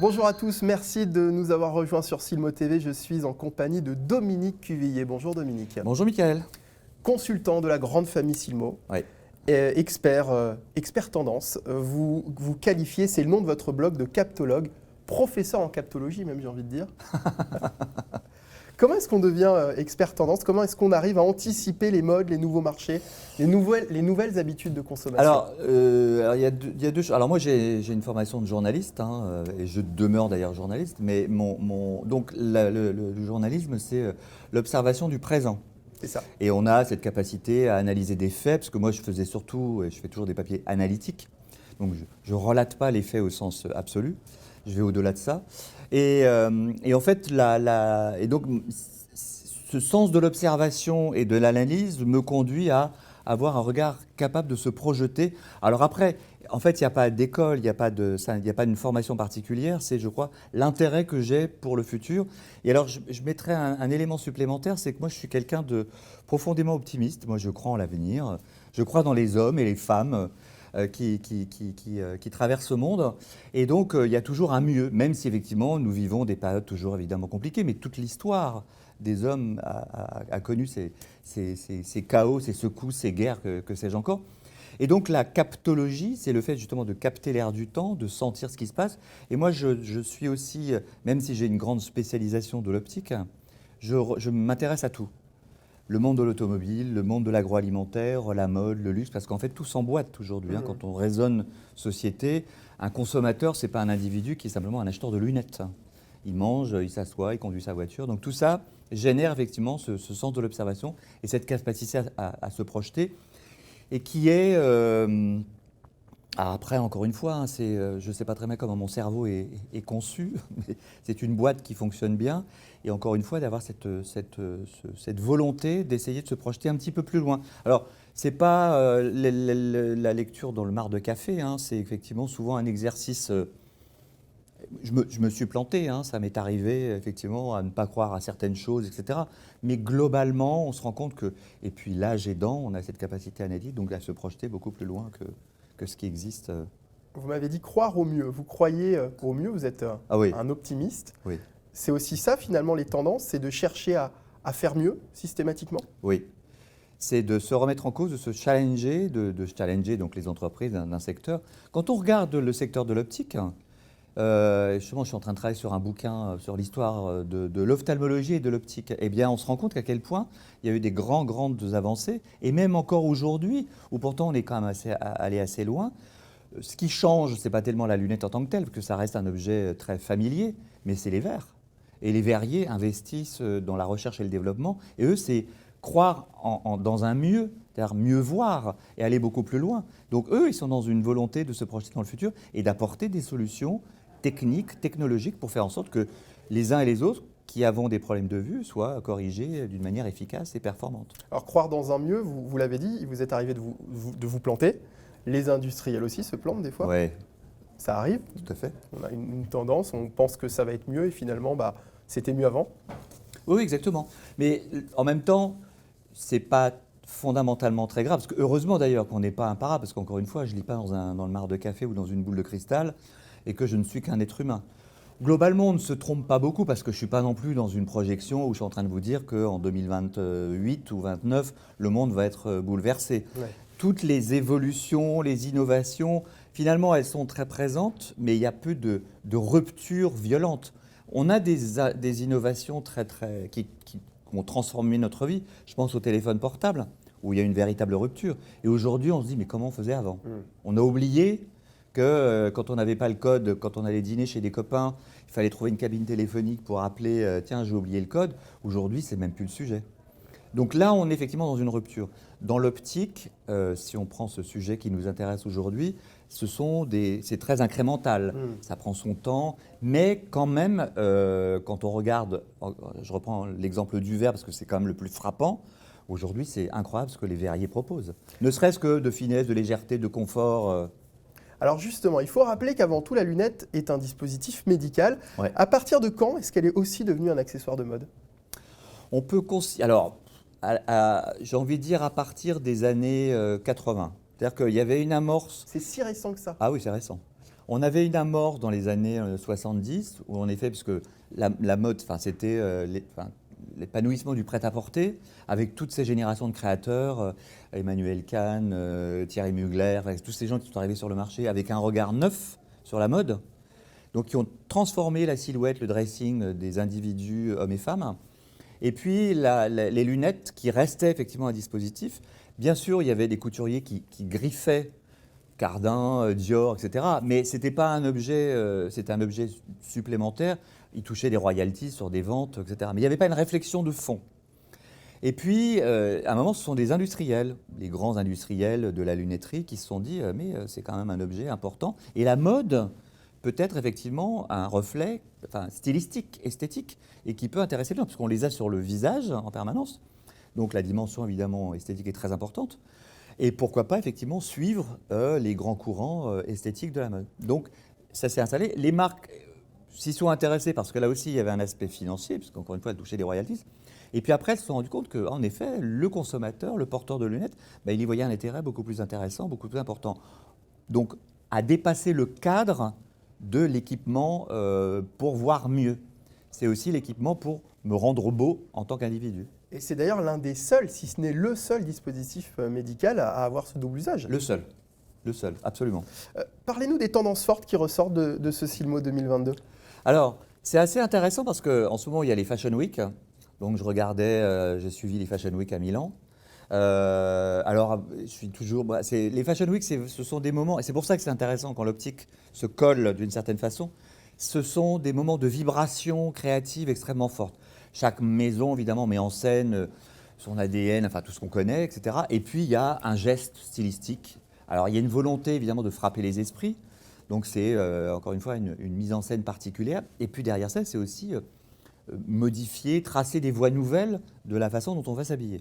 Bonjour à tous, merci de nous avoir rejoints sur Silmo TV. Je suis en compagnie de Dominique Cuvillier. Bonjour Dominique. Bonjour Mickaël. Consultant de la grande famille Silmo, Oui. expert tendance. Vous qualifiez, c'est le nom de votre blog, de captologue, professeur en captologie même, j'ai envie de dire. Comment est-ce qu'on devient expert tendance? Comment est-ce qu'on arrive à anticiper les modes, les nouveaux marchés, les nouvelles habitudes de consommation? Alors, il y a deux choses. Alors moi, j'ai une formation de journaliste, et je demeure d'ailleurs journaliste, mais donc le journalisme, c'est l'observation du présent. C'est ça. Et on a cette capacité à analyser des faits, parce que moi, je faisais surtout, et je fais toujours des papiers analytiques, donc je ne relate pas les faits au sens absolu, je vais au-delà de ça. Et en fait, et donc, ce sens de l'observation et de l'analyse me conduit à avoir un regard capable de se projeter. Alors après, en fait, il n'y a pas d'école, il n'y a pas une formation particulière, c'est, je crois, l'intérêt que j'ai pour le futur. Et alors, je mettrais un élément supplémentaire, c'est que moi, je suis quelqu'un de profondément optimiste. Moi, je crois en l'avenir, je crois dans les hommes et les femmes qui traversent ce monde. Et donc, il y a toujours un mieux, même si effectivement, nous vivons des périodes toujours évidemment compliquées, mais toute l'histoire des hommes a connu ces chaos, ces secousses, ces guerres, que sais-je encore. Et donc la captologie, c'est le fait justement de capter l'air du temps, de sentir ce qui se passe. Et moi, je suis aussi, même si j'ai une grande spécialisation de l'optique, je m'intéresse à tout. Le monde de l'automobile, le monde de l'agroalimentaire, la mode, le luxe, parce qu'en fait, tout s'emboîte aujourd'hui. Quand on raisonne société, un consommateur, ce n'est pas un individu qui est simplement un acheteur de lunettes. Il mange, il s'assoit, il conduit sa voiture. Donc tout ça génère effectivement ce sens de l'observation et cette capacité à se projeter. Et qui est, après encore une fois, je ne sais pas très bien comment mon cerveau est conçu, mais c'est une boîte qui fonctionne bien. Et encore une fois, d'avoir cette volonté d'essayer de se projeter un petit peu plus loin. Alors, ce n'est pas la lecture dans le mar de café, c'est effectivement souvent un exercice. Je me suis planté, ça m'est arrivé effectivement à ne pas croire à certaines choses, etc. Mais globalement, on se rend compte que, et puis l'âge aidant, on a cette capacité analytique, donc à se projeter beaucoup plus loin que ce qui existe. Vous m'avez dit croire au mieux. Vous croyez au mieux, vous êtes oui. un optimiste. Oui. C'est aussi ça finalement les tendances, c'est de chercher à faire mieux systématiquement? Oui. C'est de se remettre en cause, de se challenger, de challenger donc les entreprises d'un secteur. Quand on regarde le secteur de l'optique, justement, je suis en train de travailler sur un bouquin sur l'histoire de l'ophtalmologie et de l'optique. Eh bien, on se rend compte qu'à quel point il y a eu des grandes avancées, et même encore aujourd'hui, où pourtant on est quand même allé assez loin. Ce qui change, ce n'est pas tellement la lunette en tant que telle, parce que ça reste un objet très familier, mais c'est les verres. Et les verriers investissent dans la recherche et le développement, et eux, c'est croire dans un mieux, c'est-à-dire mieux voir et aller beaucoup plus loin. Donc eux, ils sont dans une volonté de se projeter dans le futur et d'apporter des solutions techniques, technologiques, pour faire en sorte que les uns et les autres qui avons des problèmes de vue soient corrigés d'une manière efficace et performante. Alors croire dans un mieux, vous l'avez dit, il vous est arrivé de vous planter. Les industriels aussi se plantent des fois. Oui. Ça arrive. Tout à fait. On a une tendance, on pense que ça va être mieux et finalement, c'était mieux avant. Oui, exactement. Mais en même temps, c'est pas fondamentalement très grave, parce que heureusement d'ailleurs qu'on n'est pas imparable, parce qu'encore une fois, je ne lis pas dans le mar de café ou dans une boule de cristal, et que je ne suis qu'un être humain. Globalement, on ne se trompe pas beaucoup, parce que je ne suis pas non plus dans une projection où je suis en train de vous dire qu'en 2028 ou 2029, le monde va être bouleversé. Ouais. Toutes les évolutions, les innovations, finalement, elles sont très présentes, mais il y a peu de ruptures violentes. On a des innovations qui ont transformé notre vie. Je pense au téléphone portable, où il y a une véritable rupture. Et aujourd'hui, on se dit, mais comment on faisait avant ? On a oublié que quand on n'avait pas le code, quand on allait dîner chez des copains, il fallait trouver une cabine téléphonique pour appeler, tiens, j'ai oublié le code. Aujourd'hui, c'est même plus le sujet. Donc là, on est effectivement dans une rupture. Dans l'optique, si on prend ce sujet qui nous intéresse aujourd'hui, c'est très incrémental. Ça prend son temps, mais quand même, quand on regarde, je reprends l'exemple du verre parce que c'est quand même le plus frappant. Aujourd'hui, c'est incroyable ce que les verriers proposent. Ne serait-ce que de finesse, de légèreté, de confort. Alors justement, il faut rappeler qu'avant tout, la lunette est un dispositif médical. Ouais. À partir de quand est-ce qu'elle est aussi devenue un accessoire de mode ? On peut alors, j'ai envie de dire à partir des années 80. C'est-à-dire qu'il y avait une amorce. C'est si récent que ça. Ah oui, c'est récent. On avait une amorce dans les années 70, où en effet, parce que la mode, c'était l'épanouissement du prêt-à-porter, avec toutes ces générations de créateurs, Emmanuel Kahn, Thierry Mugler, tous ces gens qui sont arrivés sur le marché avec un regard neuf sur la mode, donc qui ont transformé la silhouette, le dressing des individus, hommes et femmes. Et puis les lunettes qui restaient effectivement un dispositif. Bien sûr, il y avait des couturiers qui griffaient Cardin, Dior, etc. Mais c'était pas un objet, c'était un objet supplémentaire. Ils touchaient des royalties sur des ventes, etc. Mais il n'y avait pas une réflexion de fond. Et puis, à un moment, ce sont des industriels, les grands industriels de la lunetterie, qui se sont dit mais c'est quand même un objet important. Et la mode peut être effectivement un reflet stylistique, esthétique, et qui peut intéresser les gens, puisqu'on les a sur le visage en permanence. Donc la dimension, évidemment, esthétique est très importante. Et pourquoi pas, effectivement, suivre les grands courants esthétiques de la mode. Donc, ça s'est installé. Les marques s'y sont intéressées parce que là aussi, il y avait un aspect financier, puisqu'encore une fois, elles touchaient des royalties. Et puis après, elles se sont rendues compte qu'en effet, le consommateur, le porteur de lunettes, il y voyait un intérêt beaucoup plus intéressant, beaucoup plus important. Donc, à dépasser le cadre de l'équipement pour voir mieux. C'est aussi l'équipement pour me rendre beau en tant qu'individu. Et c'est d'ailleurs l'un des seuls, si ce n'est le seul dispositif médical à avoir ce double usage. Le seul, absolument. Parlez-nous des tendances fortes qui ressortent de ce Silmo 2022. Alors, c'est assez intéressant parce qu'en ce moment, il y a les Fashion Week. Donc, j'ai suivi les Fashion Week à Milan. Alors, je suis toujours. Les Fashion Week, ce sont des moments, et c'est pour ça que c'est intéressant quand l'optique se colle d'une certaine façon. Ce sont des moments de vibration créative extrêmement forte. Chaque maison, évidemment, met en scène son ADN, tout ce qu'on connaît, etc. Et puis, il y a un geste stylistique. Alors, il y a une volonté, évidemment, de frapper les esprits. Donc, c'est, encore une fois, une mise en scène particulière. Et puis, derrière ça, c'est aussi modifier, tracer des voies nouvelles de la façon dont on va s'habiller.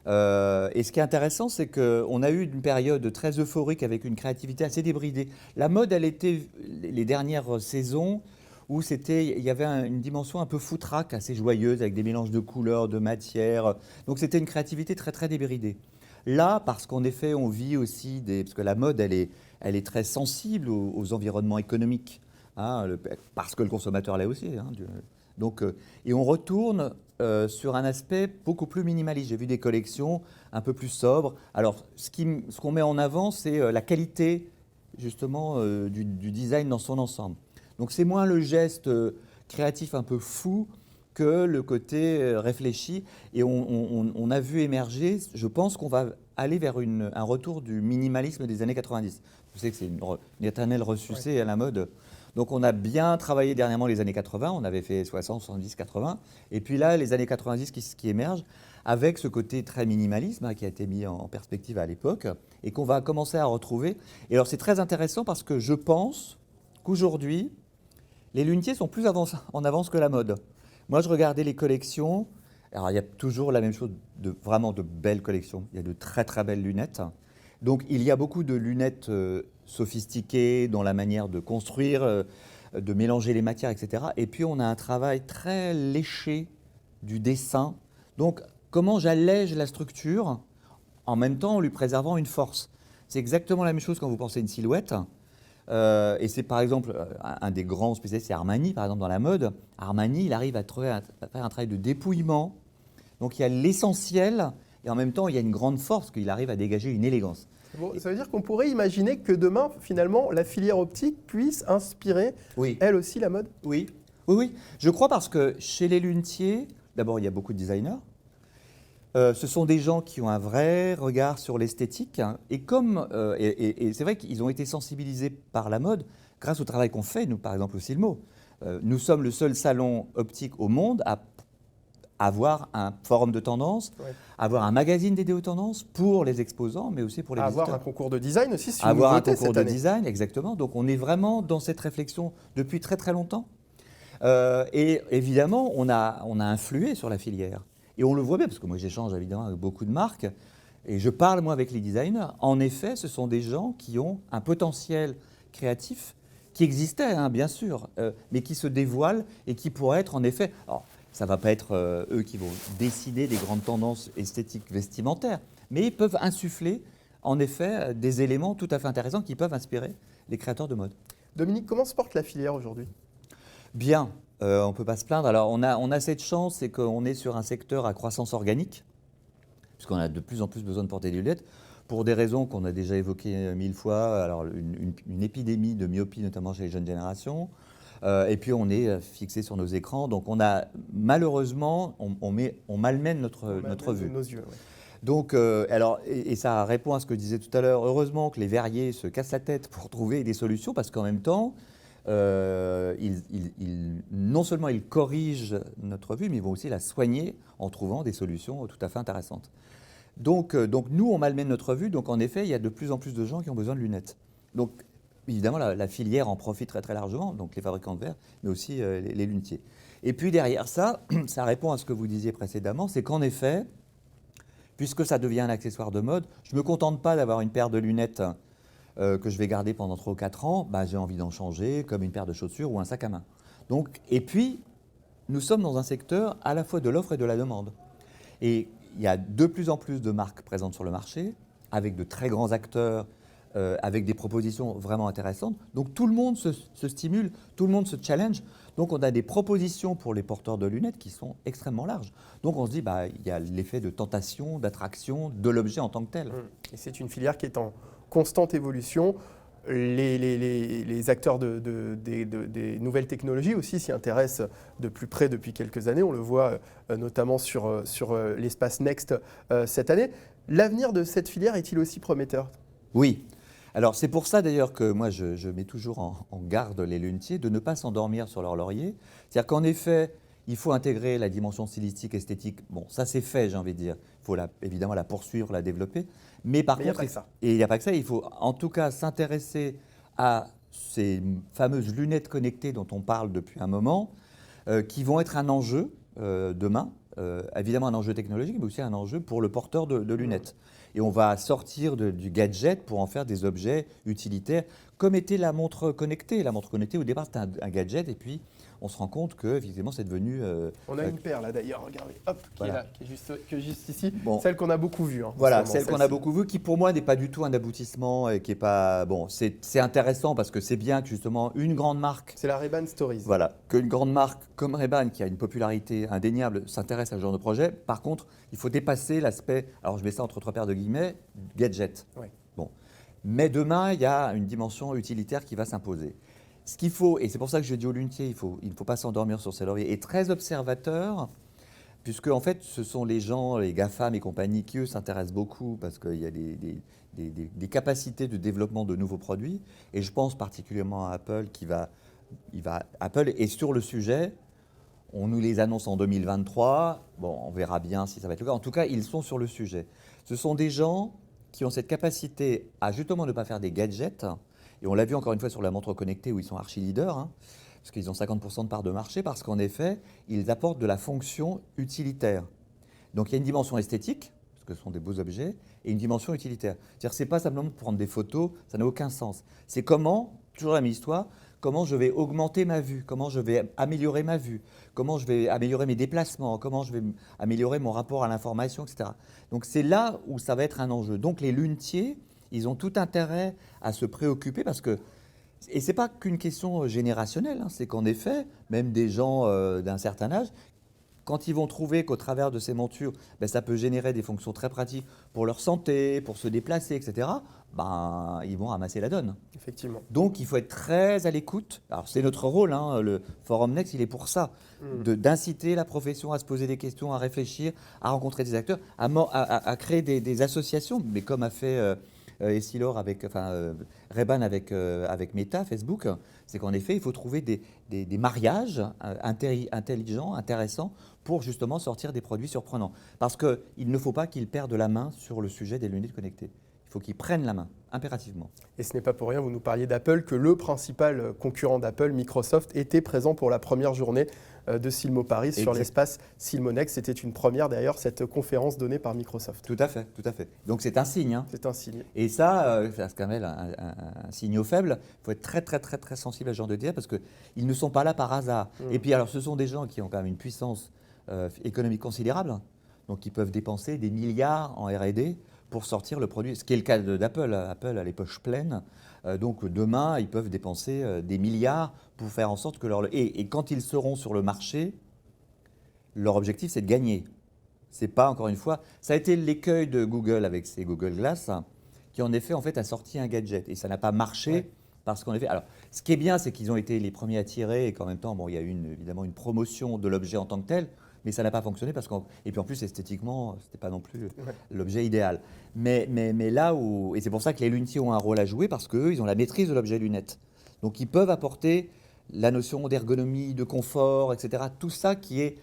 Et ce qui est intéressant, c'est qu'on a eu une période très euphorique avec une créativité assez débridée. La mode, elle était, les dernières saisons, où il y avait une dimension un peu foutraque, assez joyeuse, avec des mélanges de couleurs, de matières. Donc c'était une créativité très très débridée. Là, parce qu'en effet, on vit aussi, parce que la mode, elle est très sensible aux environnements économiques, parce que le consommateur l'est aussi. Donc, et on retourne sur un aspect beaucoup plus minimaliste. J'ai vu des collections un peu plus sobres. Alors, ce qu'on met en avant, c'est la qualité, justement, du design dans son ensemble. Donc, c'est moins le geste créatif un peu fou que le côté réfléchi. Et on a vu émerger, je pense qu'on va aller vers un retour du minimalisme des années 90. Je sais que c'est une éternelle ressucée à la mode. Donc on a bien travaillé dernièrement les années 80, on avait fait 60, 70, 80. Et puis là, les années 90 qui émergent avec ce côté très minimalisme qui a été mis en perspective à l'époque et qu'on va commencer à retrouver. Et alors c'est très intéressant parce que je pense qu'aujourd'hui, les lunetiers sont plus en avance que la mode. Moi, je regardais les collections. Alors, il y a toujours la même chose, vraiment de belles collections. Il y a de très, très belles lunettes. Donc, il y a beaucoup de lunettes sophistiquées dans la manière de construire, de mélanger les matières, etc. Et puis, on a un travail très léché du dessin. Donc, comment j'allège la structure en même temps en lui préservant une force. C'est exactement la même chose quand vous pensez à une silhouette. Et c'est par exemple un des grands spécialistes, c'est Armani, par exemple dans la mode. Armani, il arrive à faire un travail de dépouillement. Donc il y a l'essentiel et en même temps il y a une grande force qu'il arrive à dégager une élégance. Bon, ça veut dire qu'on pourrait imaginer que demain, finalement, la filière optique puisse inspirer, elle aussi, la mode. Oui, oui, oui. Je crois parce que chez les lunetiers, d'abord il y a beaucoup de designers. Ce sont des gens qui ont un vrai regard sur l'esthétique et c'est vrai qu'ils ont été sensibilisés par la mode grâce au travail qu'on fait, nous par exemple au Silmo. Nous sommes le seul salon optique au monde à avoir un forum de tendance, avoir un magazine dédié aux tendances pour les exposants, mais aussi pour les visiteurs. Avoir un concours de design aussi, si avoir un concours de design, exactement. Donc on est vraiment dans cette réflexion depuis très très longtemps. Et évidemment, on a influé sur la filière. Et on le voit bien, parce que moi j'échange évidemment avec beaucoup de marques, et je parle moi avec les designers. En effet, ce sont des gens qui ont un potentiel créatif qui existait, bien sûr, mais qui se dévoilent et qui pourraient être en effet... Alors, ça ne va pas être eux qui vont décider des grandes tendances esthétiques vestimentaires, mais ils peuvent insuffler en effet des éléments tout à fait intéressants qui peuvent inspirer les créateurs de mode. Dominique, comment se porte la filière aujourd'hui? Bien, on ne peut pas se plaindre. Alors, on a cette chance, c'est qu'on est sur un secteur à croissance organique, puisqu'on a de plus en plus besoin de porter des lunettes, pour des raisons qu'on a déjà évoquées 1000 fois. Alors, une épidémie de myopie, notamment chez les jeunes générations. Et puis, on est fixé sur nos écrans. Donc, on a, malheureusement, on malmène notre vue. Nos yeux, ouais. Donc, et ça répond à ce que je disais tout à l'heure. Heureusement que les verriers se cassent la tête pour trouver des solutions, parce qu'en même temps, non seulement ils corrigent notre vue, mais ils vont aussi la soigner en trouvant des solutions tout à fait intéressantes. Donc nous, on malmène notre vue. Donc, en effet, il y a de plus en plus de gens qui ont besoin de lunettes. Donc, évidemment, la filière en profite très, très largement, donc les fabricants de verres, mais aussi les lunetiers. Et puis, derrière ça, ça répond à ce que vous disiez précédemment, c'est qu'en effet, puisque ça devient un accessoire de mode, je ne me contente pas d'avoir une paire de lunettes que je vais garder pendant 3 ou 4 ans, j'ai envie d'en changer, comme une paire de chaussures ou un sac à main. Donc, et puis, nous sommes dans un secteur à la fois de l'offre et de la demande. Et il y a de plus en plus de marques présentes sur le marché, avec de très grands acteurs, avec des propositions vraiment intéressantes. Donc tout le monde se stimule, tout le monde se challenge. Donc on a des propositions pour les porteurs de lunettes qui sont extrêmement larges. Donc on se dit, il y a l'effet de tentation, d'attraction de l'objet en tant que tel. Et c'est une filière qui est en constante évolution. Les acteurs des nouvelles technologies aussi s'y intéressent de plus près depuis quelques années. On le voit notamment sur l'espace Next cette année. L'avenir de cette filière est-il aussi prometteur? Oui. Alors c'est pour ça d'ailleurs que moi je mets toujours en garde les lunetiers de ne pas s'endormir sur leur laurier. C'est-à-dire qu'en effet, il faut intégrer la dimension stylistique, esthétique. Bon, ça c'est fait, j'ai envie de dire. Il faut évidemment la poursuivre, la développer. Mais par contre, il n'y a pas que ça. Il faut en tout cas s'intéresser à ces fameuses lunettes connectées dont on parle depuis un moment, qui vont être un enjeu demain. Évidemment un enjeu technologique, mais aussi un enjeu pour le porteur de lunettes. Et on va sortir du gadget pour en faire des objets utilitaires, comme était la montre connectée. La montre connectée, au départ, c'était un gadget, et puis on se rend compte que, effectivement, c'est devenu... on a une paire là d'ailleurs, regardez, hop, voilà. qui est juste ici, bon. Celle qu'on a beaucoup vue. Voilà, celle qu'on a beaucoup vue, qui pour moi n'est pas du tout un aboutissement, et qui est pas... Bon, c'est intéressant parce que c'est bien que justement une grande marque... C'est la Ray-Ban Stories. Voilà, qu'une grande marque comme Ray-Ban, qui a une popularité indéniable, s'intéresse à ce genre de projet. Par contre, il faut dépasser l'aspect, alors je mets ça entre 3 paires de guillemets, gadget. Ouais. Bon. Mais demain, il y a une dimension utilitaire qui va s'imposer. Ce qu'il faut, et c'est pour ça que je dis aux lunetiers, il ne faut pas s'endormir sur ses lauriers, et très observateur, puisque en fait, ce sont les gens, les GAFAM et compagnie, qui eux s'intéressent beaucoup, parce qu'il y a des capacités de développement de nouveaux produits, et je pense particulièrement à Apple, Apple est sur le sujet. On nous les annonce en 2023. Bon, on verra bien si ça va être le cas. En tout cas, ils sont sur le sujet. Ce sont des gens qui ont cette capacité à justement ne pas faire des gadgets. Et on l'a vu encore une fois sur la montre connectée où ils sont archi-leaders, parce qu'ils ont 50% de part de marché, parce qu'en effet, ils apportent de la fonction utilitaire. Donc il y a une dimension esthétique, parce que ce sont des beaux objets, et une dimension utilitaire. C'est-à-dire que ce n'est pas simplement pour prendre des photos, ça n'a aucun sens. C'est comment, toujours la même histoire, comment je vais augmenter ma vue, comment je vais améliorer ma vue, comment je vais améliorer mes déplacements, comment je vais améliorer mon rapport à l'information, etc. Donc c'est là où ça va être un enjeu. Donc les lunetiers, ils ont tout intérêt à se préoccuper parce que, et ce n'est pas qu'une question générationnelle, c'est qu'en effet, même des gens d'un certain âge, quand ils vont trouver qu'au travers de ces montures, ça peut générer des fonctions très pratiques pour leur santé, pour se déplacer, etc., ils vont ramasser la donne. Effectivement. Donc, il faut être très à l'écoute. Alors, c'est notre rôle, le Forum Next, il est pour ça, d'inciter la profession à se poser des questions, à réfléchir, à rencontrer des acteurs, à créer des associations, mais comme a fait Essilor Ray-Ban avec Meta, Facebook, c'est qu'en effet, il faut trouver des mariages intelligents, intéressants, pour justement sortir des produits surprenants. Parce qu'il ne faut pas qu'ils perdent la main sur le sujet des lunettes connectées. Il faut qu'ils prennent la main, impérativement. Et ce n'est pas pour rien, vous nous parliez d'Apple, que le principal concurrent d'Apple, Microsoft, était présent pour la première journée de Silmo Paris sur l'espace Silmonex. C'était une première d'ailleurs, cette conférence donnée par Microsoft. Tout à fait, tout à fait. Donc c'est un signe. C'est un signe. Et ça, c'est quand même un signe faible. Il faut être très, très, très, très sensible à ce genre de détails parce qu'ils ne sont pas là par hasard. Et puis alors, ce sont des gens qui ont quand même une puissance économique considérable, donc ils peuvent dépenser des milliards en R&D pour sortir le produit. Ce qui est le cas d'Apple. Apple a les poches pleines. Donc demain, ils peuvent dépenser des milliards pour faire en sorte que et quand ils seront sur le marché, leur objectif, c'est de gagner. C'est pas, encore une fois, ça a été l'écueil de Google avec ses Google Glass, qui en effet a sorti un gadget. Et ça n'a pas marché. Ouais. Parce qu'en effet, alors, ce qui est bien, c'est qu'ils ont été les premiers à tirer et qu'en même temps, bon, il y a eu évidemment une promotion de l'objet en tant que tel, mais ça n'a pas fonctionné et puis en plus, esthétiquement, ce n'était pas non plus l'objet idéal. Mais là où, et c'est pour ça que les lunetiers ont un rôle à jouer parce qu'eux, ils ont la maîtrise de l'objet lunette. Donc, ils peuvent apporter la notion d'ergonomie, de confort, etc. Tout ça qui est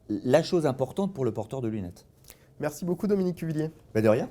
la chose importante pour le porteur de lunettes. Merci beaucoup, Dominique Cuvillier. Ben de rien.